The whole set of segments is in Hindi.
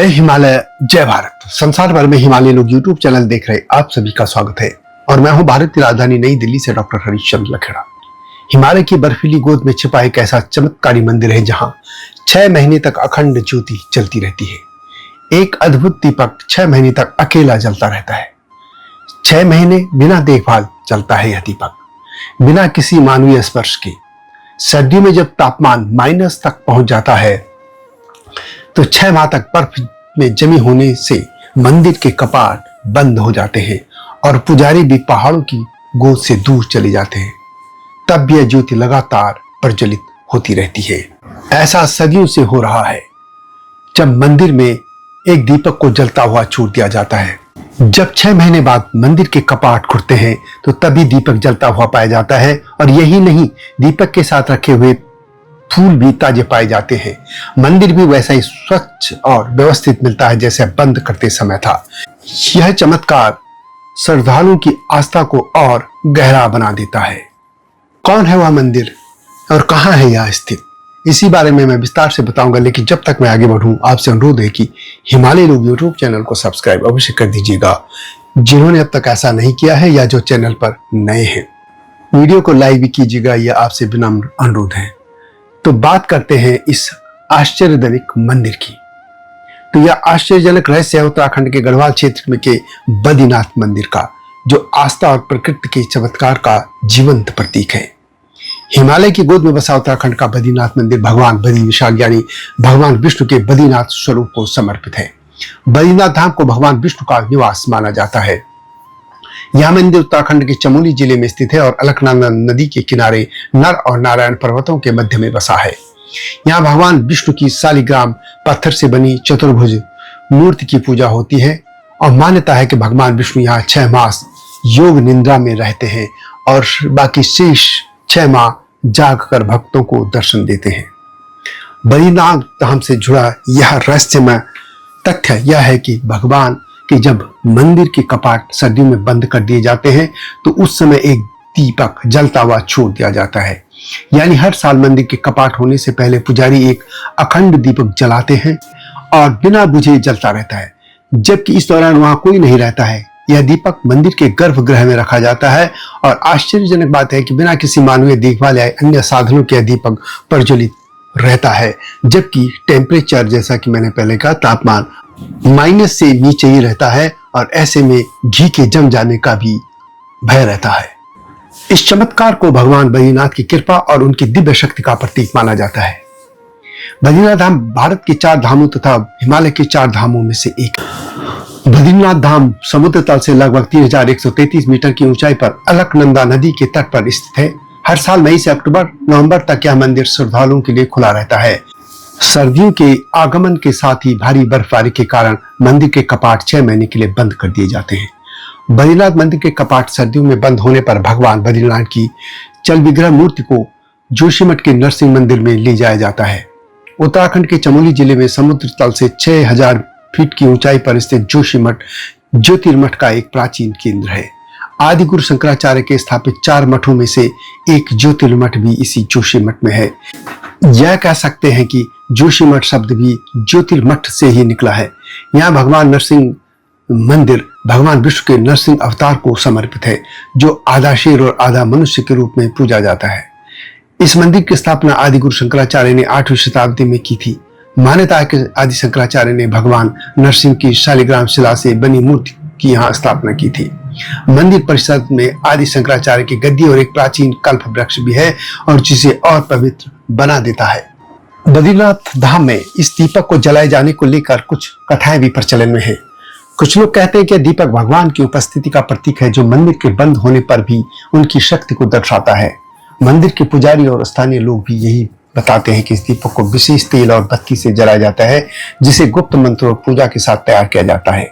जय हिमालय जय भारत। संसार भर में हिमालय लोग यूट्यूब चैनल देख रहे आप सभी का स्वागत है और मैं हूं भारत की राजधानी नई दिल्ली से डॉक्टर हरीशचंद्र लखेड़ा। हिमालय की बर्फीली गोद में छिपा एक ऐसा चमत्कारी मंदिर है जहां 6 महीने तक अखंड ज्योति जलती रहती है। एक अद्भुत दीपक 6 महीने तक अकेला जलता रहता है। 6 महीने बिना देखभाल चलता है यह दीपक, बिना किसी मानवीय स्पर्श के। सर्दियों में जब तापमान माइनस तक पहुंच जाता है तो 6 माह तक बर्फ में जमी होने से मंदिर के कपाट बंद हो जाते हैं और पुजारी भी पहाड़ों की गोद से दूर चले जाते हैं। तब भी यह ज्योति लगातार प्रज्वलित होती रहती है। ऐसा सदियों से हो रहा है। जब मंदिर में एक दीपक को जलता हुआ छोड़ दिया जाता है, जब 6 महीने बाद मंदिर के कपाट खुलते हैं तो तभी दीपक जलता हुआ पाया जाता है। और यही नहीं, दीपक के साथ रखे हुए फूल भी ताजे पाए जाते हैं। मंदिर भी वैसा ही स्वच्छ और व्यवस्थित मिलता है जैसे बंद करते समय था। यह चमत्कार श्रद्धालुओं की आस्था को और गहरा बना देता है। कौन है वह मंदिर और कहां है यह स्थित, इसी बारे में मैं विस्तार से बताऊंगा। लेकिन जब तक मैं आगे बढ़ूं, आपसे अनुरोध है कि हिमालय लोग यूट्यूब चैनल को सब्सक्राइब अवश्य कर दीजिएगा जिन्होंने अब तक ऐसा नहीं किया है या जो चैनल पर नए हैं। वीडियो को लाइक भी कीजिएगा, यह आपसे विनम्र अनुरोध है। तो बात करते हैं इस आश्चर्यजनक मंदिर की। तो यह आश्चर्यजनक रहस्य है उत्तराखंड के गढ़वाल क्षेत्र में के बद्रीनाथ मंदिर का, जो आस्था और प्रकृति के चमत्कार का जीवंत प्रतीक है। हिमालय की गोद में बसा उत्तराखंड का बद्रीनाथ मंदिर भगवान बद्री विशाख यानी भगवान विष्णु के बद्रीनाथ स्वरूप को समर्पित है। बद्रीनाथ धाम को भगवान विष्णु का निवास माना जाता है। यह मंदिर उत्तराखंड के चमोली जिले में स्थित है और अलकनंदा नदी के किनारे नर और नारायण पर्वतों के मध्य में बसा है। यहाँ भगवान विष्णु की शालिग्राम पत्थर से बनी चतुर्भुज मूर्ति की पूजा होती है और मान्यता है कि भगवान विष्णु यहाँ 6 मास योग निद्रा में रहते हैं और बाकी शेष 6 माह जाग कर भक्तों को दर्शन देते हैं। बद्रीनाथ धाम से जुड़ा यह रहस्यमय तथ्य यह है कि भगवान कि जब मंदिर के कपाट सर्दियों में बंद कर दिए जाते हैं तो उस समय एक दीपक जलता हुआ छोड़ दिया जाता है। यानी हर साल मंदिर के कपाट होने से पहले पुजारी एक अखंड दीपक जलाते हैं और बिना बुझे जलता रहता है, जबकि इस दौरान वहां कोई नहीं रहता है। यह दीपक मंदिर के गर्भगृह में रखा जाता है और आश्चर्यजनक बात है कि बिना किसी मानवीय देखभाल या अन्य साधनों के दीपक प्रज्वलित रहता है, जबकि टेम्परेचर जैसा कि मैंने पहले कहा तापमान माइनस से नीचे ही रहता है और ऐसे में घी के जम जाने का भी भय रहता है। इस चमत्कार को भगवान बद्रीनाथ की कृपा और उनकी दिव्य शक्ति का प्रतीक माना जाता है। बद्रीनाथ धाम भारत के 4 धामों तथा हिमालय के 4 धामों में से एक। बद्रीनाथ धाम समुद्र तल से लगभग 3133 मीटर की ऊंचाई पर अलकनंदा नदी के तट पर स्थित है। हर साल मई से अक्टूबर नवंबर तक यह मंदिर श्रद्धालुओं के लिए खुला रहता है। सर्दियों के आगमन के साथ ही भारी बर्फबारी के कारण मंदिर के कपाट 6 महीने के लिए बंद कर दिए जाते हैं। बद्रीनाथ मंदिर के कपाट सर्दियों में बंद होने पर भगवान बद्रीनाथ की चल विग्रह मूर्ति को जोशीमठ के नरसिंह मंदिर में ले जाया जाता है। उत्तराखंड के चमोली जिले में समुद्र तल से 6000 फीट की ऊंचाई पर स्थित जोशीमठ ज्योतिर्मठ का एक प्राचीन केंद्र है। आदि गुरु शंकराचार्य के स्थापित 4 मठों में से एक ज्योतिर्मठ भी इसी जोशीमठ में है। यह कह सकते हैं कि जोशीमठ शब्द भी ज्योतिर्मठ से ही निकला है। यहाँ भगवान नरसिंह मंदिर भगवान विष्णु के नरसिंह अवतार को समर्पित है, जो आधा शेर और आधा मनुष्य के रूप में पूजा जाता है। इस मंदिर की स्थापना आदि गुरु शंकराचार्य ने 8वीं शताब्दी में की थी। मान्यता है कि आदि शंकराचार्य ने भगवान नरसिंह की शालिग्राम शिला से बनी मूर्ति की यहाँ स्थापना की थी। मंदिर परिसर में आदि शंकराचार्य की गद्दी और एक प्राचीन कल्प वृक्ष भी है और जिसे और पवित्र बना देता है। बद्रीनाथ धाम में इस दीपक को जलाए जाने को लेकर कुछ कथाएं भी प्रचलन में है। कुछ लोग कहते हैं कि दीपक भगवान की उपस्थिति का प्रतीक है, जो मंदिर के बंद होने पर भी उनकी शक्ति को दर्शाता है। मंदिर के पुजारी और स्थानीय लोग भी यही बताते हैं कि इस दीपक को विशेष तेल और बत्ती से जलाया जाता है, जिसे गुप्त मंत्र और पूजा के साथ तैयार किया जाता है।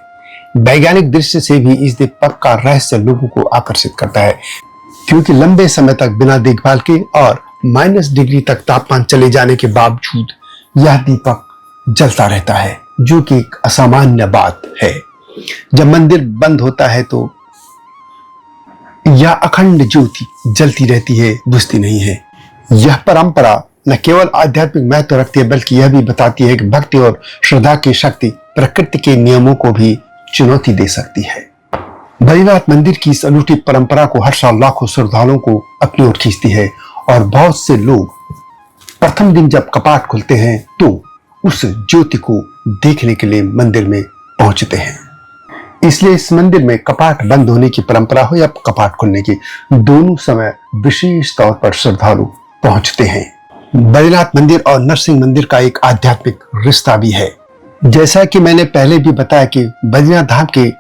वैज्ञानिक दृष्टि से भी इस दीपक का रहस्य लोगों को आकर्षित करता है, क्योंकि लंबे समय तक बिना देखभाल के और माइनस डिग्री तक तापमान चले जाने के बावजूद यह दीपक जलता रहता है, जो कि एक असामान्य बात है। जब मंदिर बंद होता है तो यह अखंड ज्योति जलती रहती है, बुझती नहीं है। यह परंपरा न केवल आध्यात्मिक महत्व रखती है, बल्कि यह भी बताती है कि भक्ति और श्रद्धा की शक्ति प्रकृति के नियमों को भी चुनौती दे सकती है। बद्रीनाथ मंदिर की इस अनूठी परंपरा को हर साल लाखों श्रद्धालुओं को अपनी ओर खींचती है और बहुत से लोग प्रथम दिन जब कपाट खुलते हैं तो उस ज्योति को देखने के लिए मंदिर में पहुंचते हैं। इसलिए इस मंदिर में कपाट बंद होने की परंपरा हो या कपाट खुलने की, दोनों समय विशेष तौर पर श्रद्धालु पहुंचते हैं। बद्रीनाथ मंदिर और नरसिंह मंदिर का एक आध्यात्मिक रिश्ता भी है। जैसा कि मैंने पहले भी बताया कि बद्रीनाथ धाम के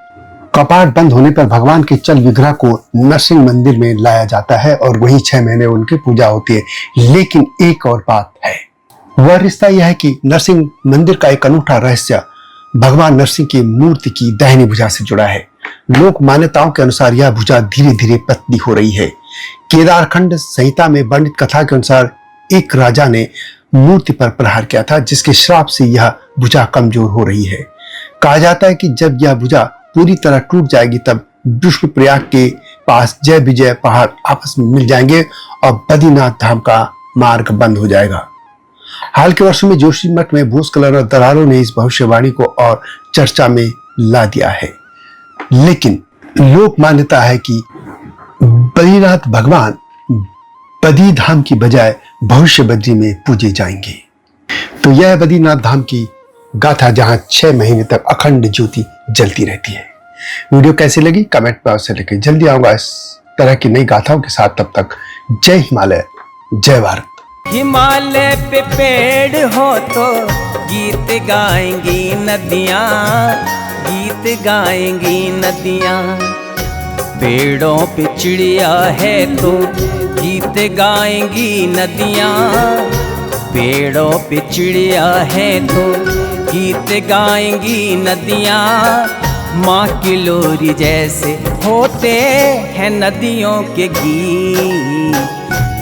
कपाट बंद होने पर भगवान के चल विग्रह को नरसिंह मंदिर में लाया जाता है और वहीं 6 महीने उनकी पूजा होती है। लेकिन एक और बात है, वह रिश्ता यह है कि नरसिंह मंदिर का एक अनूठा रहस्य भगवान नरसिंह की मूर्ति की दाहिनी भुजा से जुड़ा है। लोक मान्यताओं के अनुसार यह भुजा धीरे धीरे पतली हो रही है। केदारखंड संहिता में वर्णित कथा के अनुसार एक राजा ने मूर्ति पर प्रहार किया था, जिसके श्राप से यह भुजा कमजोर हो रही है। कहा जाता है कि जब यह भुजा पूरी तरह टूट जाएगी तब विष्णुप्रयाग के पास जय विजय पहाड़ आपस में मिल जाएंगे और बद्रीनाथ धाम का मार्ग बंद हो जाएगा। हाल के वर्षों में जोशीमठ में भूस्खलन और दरारों ने इस भविष्यवाणी को और चर्चा में ला दिया है। लेकिन लोक मान्यता है कि बद्रीनाथ भगवान बद्री धाम की बजाय भविष्य बद्री में पूजे जाएंगे। तो यह बद्रीनाथ धाम की गाथा जहां 6 महीने तक अखंड ज्योति जलती रहती है। वीडियो कैसी लगी कमेंट में अवश्य लिखें। जल्दी आऊंगा इस तरह की नई गाथाओं के साथ। तब तक जय हिमालय, जय भारत। हिमालय पे पेड़ हो तो गीत गाएंगी नदियाँ, गीत गाएंगी नदियाँ। पेड़ों पे चिड़िया है तो गीत गाएंगी नदियाँ, पेड़ों पे चिड़िया है तो गीत गाएंगी नदियाँ। माँ की लोरी जैसे होते हैं नदियों के गीत।